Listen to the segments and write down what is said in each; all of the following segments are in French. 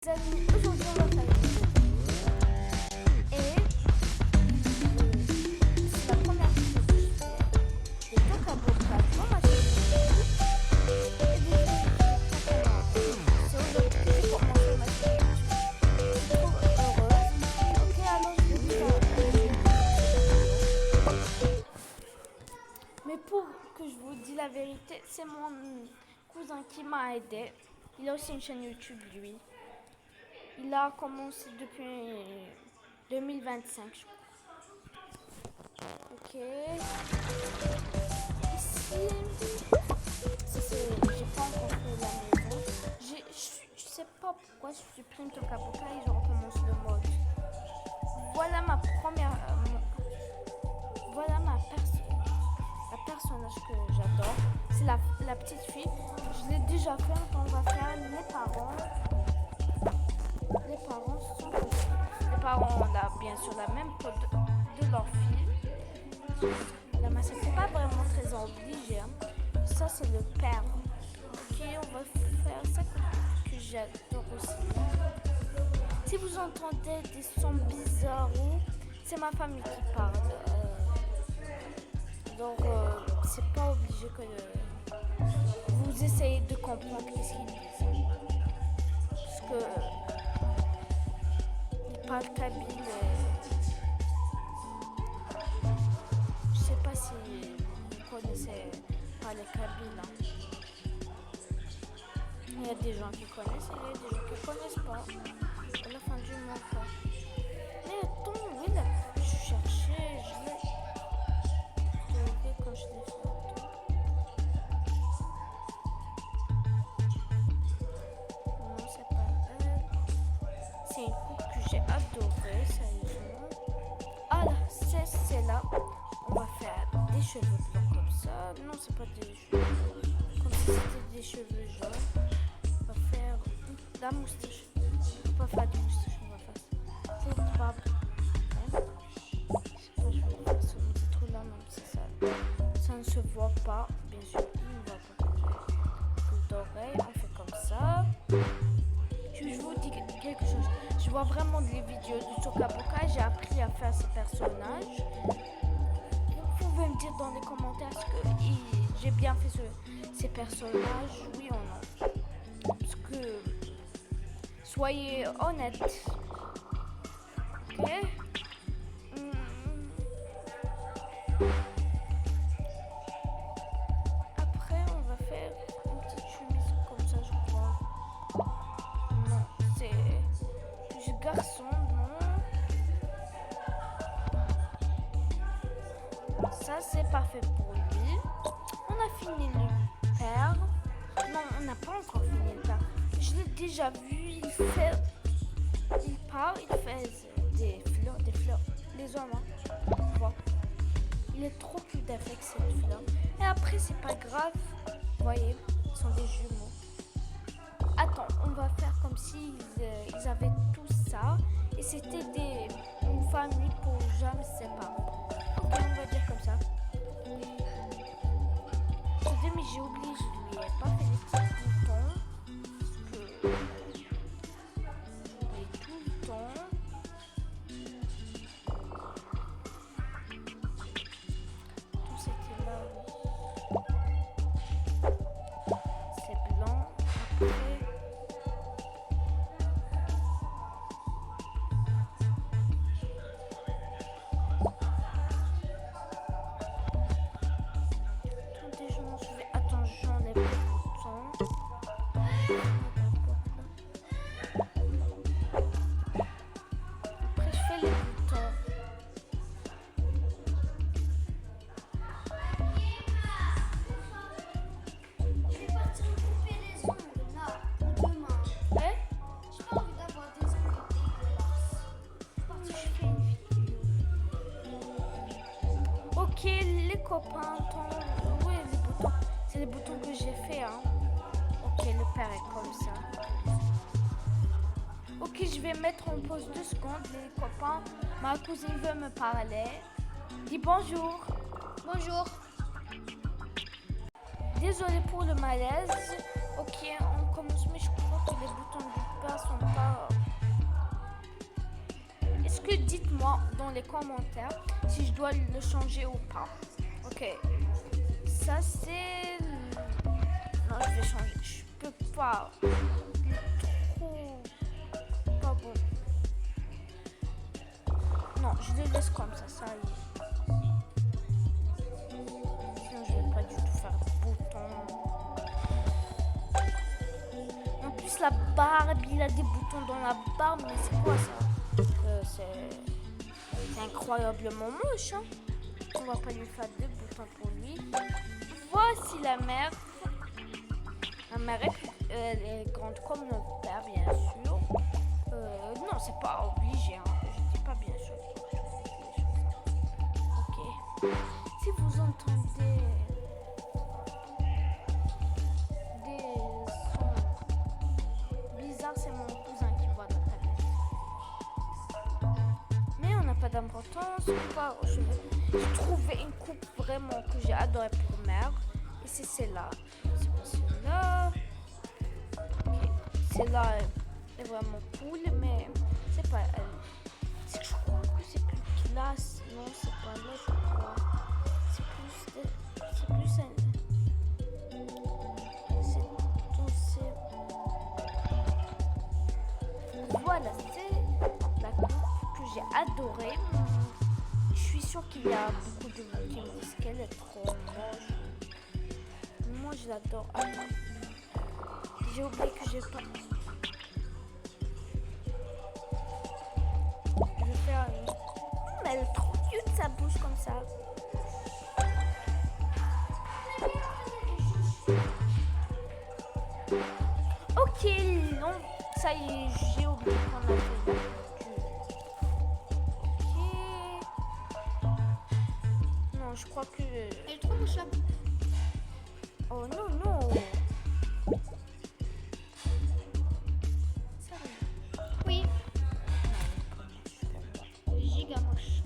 Les amis, aujourd'hui on va faire une vidéo et c'est la première vidéo que je fais des talks about pour ma chaîne YouTube et des vidéos. C'est aujourd'hui que j'ai commencé ma chaîne YouTube. Je suis trop heureuse. Ok, alors je vais faire mais pour que je vous dise la vérité, c'est mon cousin qui m'a aidé. Il a aussi une chaîne YouTube lui. Il a commencé depuis 2025, je crois. Ok. Ici, j'ai pas encore fait la maison. Je sais pas pourquoi je supprime tout Kabuka et je recommence le mode. Voilà ma première. Voilà la personnage que j'adore. C'est la petite fille. Je l'ai déjà fait. On va faire les parents. Les parents ont bien sûr la même peau de leur fille. La masse n'est pas vraiment très obligée. Hein. Ça, c'est le père. Ok, on va faire ça que j'adore aussi. Si vous entendez des sons bizarres, c'est ma famille qui parle. Donc, c'est pas obligé que vous essayez de comprendre qu'est-ce qu'ils disent. Parce que parle kabyle. Je sais pas si vous connaissez parler kabyle. Hein. Il y a des gens qui connaissent et il y a des gens qui connaissent pas. À la fin du monde, quoi. Mais attends, oui, là, je cherchais, je l'ai trouvé quand je l'ai fait. Non, c'est pas elle. C'est une coupe que j'ai adorée, sérieusement. Ah là, c'est là. On va faire des cheveux blancs comme ça. Non, c'est pas des cheveux blancs. Comme si c'était des cheveux jaunes. On va faire la moustache. On va faire des moustaches, on va faire ça. C'est pas vrai. Je vais faire ça, c'est trop là, même si ça ne se voit pas. Bien sûr, il ne voit pas. Boucle d'oreille, on fait comme ça. Je vous dis quelque chose. Je vois vraiment des vidéos de Chokaboka. J'ai appris à faire ces personnages. Vous pouvez me dire dans les commentaires est-ce que j'ai bien fait ces personnages, oui ou non. Parce que soyez honnête. Ok. Après, on va faire une petite chemise comme ça, je crois. Non, c'est garçon, non. Ça, c'est parfait pour lui. On a fini le père. Non, on n'a pas encore fini le père. Je l'ai déjà vu. Il part, il fait des fleurs. Les hommes, hein. Bon. Il est trop plus d'effet que cette fleur. Et après, c'est pas grave. Vous voyez, ils sont des jumeaux. Attends, on va faire comme si ils avaient tout ça. Et c'était une famille pour jamais se séparer. Ok, on va dire comme ça. Mais j'ai oublié, je lui ai pas fait les petits boutons. Parce que j'oublie tout le temps. Tout c'était là. C'est blanc. Après. Ok, les copains, oui, les boutons, c'est les boutons que j'ai fait, hein. Ok, le père est comme ça. Ok, je vais mettre en pause 2 secondes, les copains. Ma cousine veut me parler. Dis bonjour. Bonjour. Désolée pour le malaise. Ok, on commence, mais je crois que les boutons du père sont pas que dites-moi dans les commentaires si je dois le changer ou pas. Ok. Ça c'est... Non, je vais changer. Je peux pas. Trop... Pas bon. Non, je le laisse comme ça y est. Sinon, je vais pas du tout faire de boutons. En plus, la barbe, il a des boutons dans la barbe, mais c'est quoi ça? C'est incroyablement moche, hein? On va pas lui faire des boutons pour lui. Voici la mère. La mère elle est grande comme notre père, bien sûr. Non, c'est pas obligé, hein. Je dis pas bien sûr. Ok. Si vous entendez des sons bizarres, c'est mon cousin qui voit la tablette. Mais on n'a pas d'importance. J'ai trouvé une coupe vraiment que j'ai adorée pour mère. Et c'est celle-là. C'est pas celle-là. Ok. Celle-là est vraiment cool, mais c'est pas elle. Je crois que c'est plus classe. Non, c'est pas là, je crois. C'est plus elle. Voilà, c'est la coupe que j'ai adorée. Je suis sûre qu'il y a beaucoup de monde qui me disent qu'elle est trop moche. Moi, je l'adore. Attends. J'ai oublié que j'ai pas... Je vais faire une... Mais elle est trop cute, sa bouche comme ça. Ok, non. Ça y est, j'ai oublié qu'on a fait la couture. Ok. Non, je crois que... Elle est trop moche là. Oh non, non. Oui. Giga moche.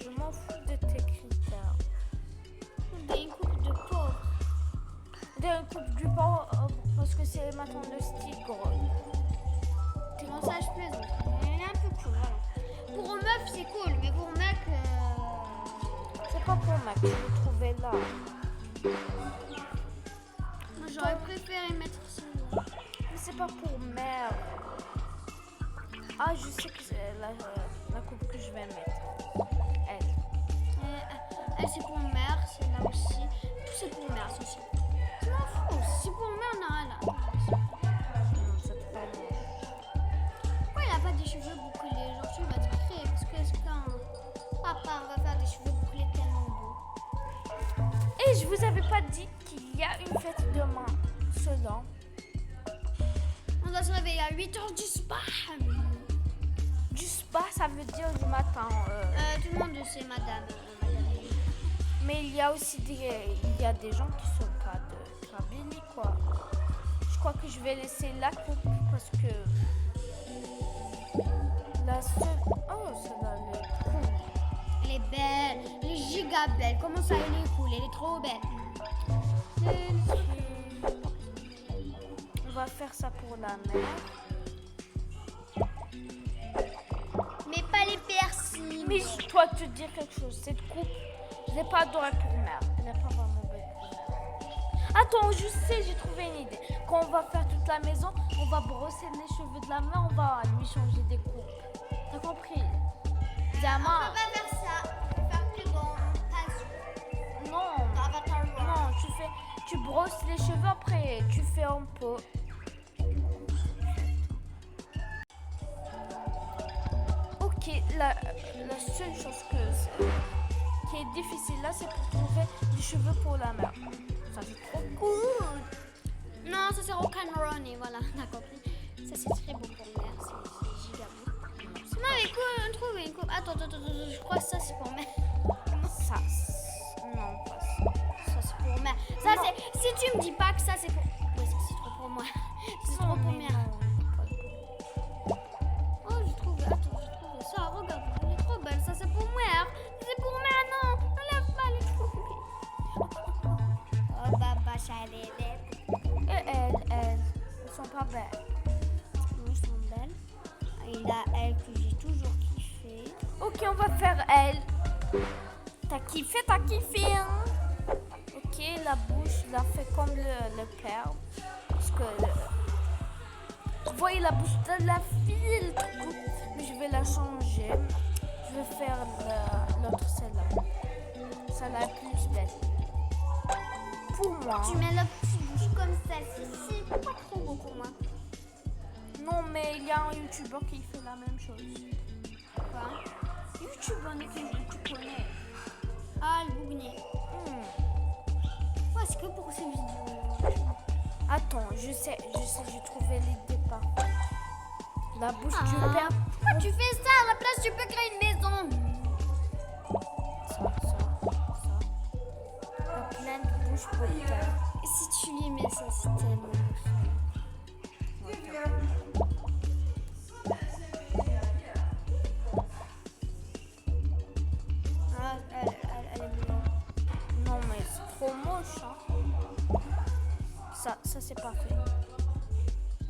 Je m'en fous de tes critères. Une coupe de pauvre. D'une coupe du pauvre, parce que c'est maintenant le style gros. Non, ça je plaisante. Elle est un peu cool, voilà. Pour un meuf, c'est cool, mais pour un mec... C'est pas pour mec, je l'ai trouvé là. Moi, j'aurais préféré mettre celle-là. Mais c'est pas pour mère. Ah, je sais que c'est la coupe que je vais mettre. Elle. Elle, c'est pour mère, c'est là aussi. Tout c'est pour mère, ceci. Je m'en fous. Si c'est pour mère, non, là. Non, c'est pas bon. Pourquoi il a pas des cheveux bouclés? Genre, tu vas te créer. Parce que quand papa va faire des cheveux bouclés tellement beaux. Et je vous avais pas dit qu'il y a une fête demain, selon. On doit se réveiller à 8h du soir. Du spa, ça veut dire du matin. Tout le monde le sait, madame. Mais il y a aussi des gens qui sont pas de Kabylie, quoi. Je crois que je vais laisser la coupe parce que la seule... Oh, celle-là, elle est cool. Elle est belle. Elle est giga belle. Comment ça, elle est cool? Elle est trop belle. On va faire ça pour la mère. Mais pas les persils. Mais je dois te dire quelque chose. Cette coupe, je l'ai pas adorée pour mère. Elle n'est pas vraiment belle pour mère. Attends, je sais, j'ai trouvé une idée. Quand on va faire toute la maison, on va brosser les cheveux de la mère, on va lui changer des coupes. T'as compris? Diamant. On peut pas faire ça. On peut faire plus grand. Non. Avatar World. Non, tu brosses les cheveux après, tu fais un peu. Ok, la seule chose qui est difficile là, c'est pour trouver des cheveux pour la mère. Ça c'est trop cool. Non, ça c'est rock'n'roll, voilà, t'as compris. Ça c'est très beau pour mère, c'est giga beau. Non, mais quoi, on trouve une coupe. Attends, je crois que ça c'est pour mère. Ça, non, pas ça. Ça c'est pour mère. Ça c'est. Si tu me dis pas que ça c'est pour. Ouais, ça c'est trop pour moi. C'est trop pour mère. Oh, j'ai trouvé. Attends, j'ai trouvé ça. Regarde, elle est trop belle. Ça c'est pour mère. C'est pour mère, non. Enlève pas, elle est trop belle. Oh, baba, ça elle est belle. Et elles sont pas belles. Non, elles sont belles. Il a elle que j'ai toujours kiffé. Ok, on va faire elle. T'as kiffé, hein? Ok, la bouche, la fait comme le père. Parce que... vous voyez la bouche de la fille, le truc. Mais je vais la changer. Je vais faire l'autre, celle-là. Celle-là est plus belle. Pour moi. Tu mets la petite bouche comme celle-ci, c'est pas trop beau pour moi. Non, mais il y a un youtubeur qui fait la même chose. Quoi? YouTubeur que tu connais. Ah, le bougnier. Ouais, c'est que pour ces vidéos. Attends, je sais, j'ai trouvé l'idée parfaite. La bouche du père. Pourquoi tu fais ça? À la place, tu peux créer une maison. Ça. La pleine de bouche pour le père. Et si tu lui mets ça, c'est tellement... Ah, elle est mignonne. Non, mais c'est trop moche. Hein. Ça c'est parfait.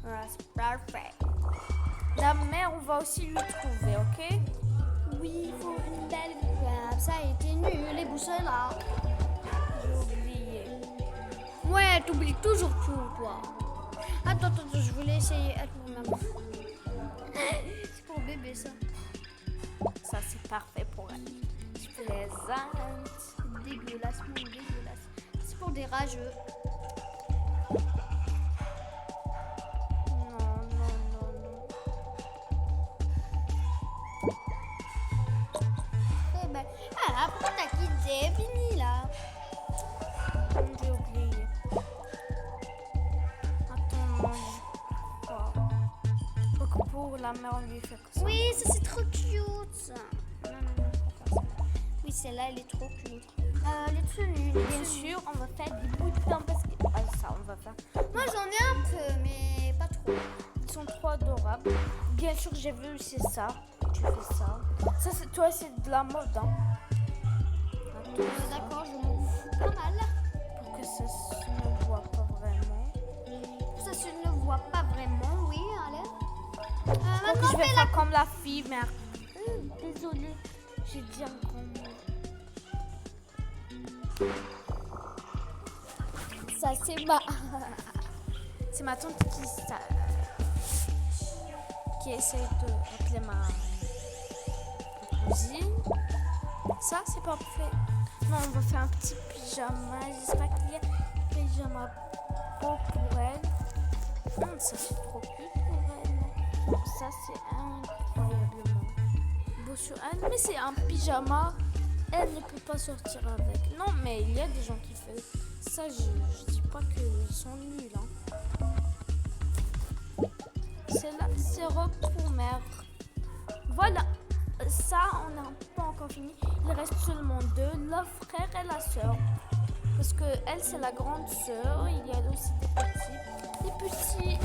Voilà, c'est parfait. La mère, on va aussi lui trouver, ok? Oui, il faut une belle... Ah, ça a été nul, les bouches là. J'ai oublié. Ouais, t'oublies toujours tout, toi. Attends, je voulais essayer avec mon maman. C'est pour bébé, ça. Ça, c'est parfait pour elle. Je plaisante. Dégueulasse, mon dégueulasse. C'est pour des rageux. Non. Eh ben, ah, pourquoi t'as quitté? Fini, là. J'ai oublié. Attends, non. Faut que pour la mère, on lui fait que ça. Oui, ça c'est trop cute, ça. Non, faut pas ça. Oui, celle-là, elle est trop cute. Les tenues. Bien sûr, on va faire des bouts de pain parce que... Ah, ça, on va faire. Moi, j'en ai un peu, mais pas trop. Ils sont trop adorables. Bien sûr, j'ai vu aussi ça. Tu fais ça. Ça, c'est toi, c'est de la mode, hein. Attends, D'accord, je m'en fous pas mal. pour que ça se ne voit pas vraiment. Ça se ne voit pas vraiment, oui, allez. Donc, Maintenant, je vais faire comme la fille, mais... désolée, j'ai dit un grand mot. Ça, c'est ma... c'est ma tante qui essaie de appeler ma cousine. Ça, c'est parfait. Non, on va faire un petit pyjama. J'espère qu'il y a un pyjama beau pour elle. Ça, c'est trop cute pour elle. Ça, c'est incroyablement beau sur elle. Mais c'est un pyjama. Elle ne peut pas sortir avec. Non, mais il y a des gens qui font ça. Je dis pas qu'ils sont nuls. Hein. C'est la robe pour mère. Voilà. Ça, on n'a pas encore fini. Il reste seulement deux, le frère et la sœur. Parce que elle, c'est la grande sœur. Il y a aussi des petits.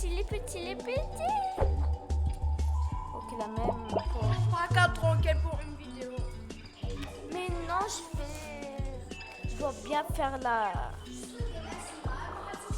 Les petits. Ok, la même. Pas tranquille pour une vidéo. Mais non, je dois bien faire la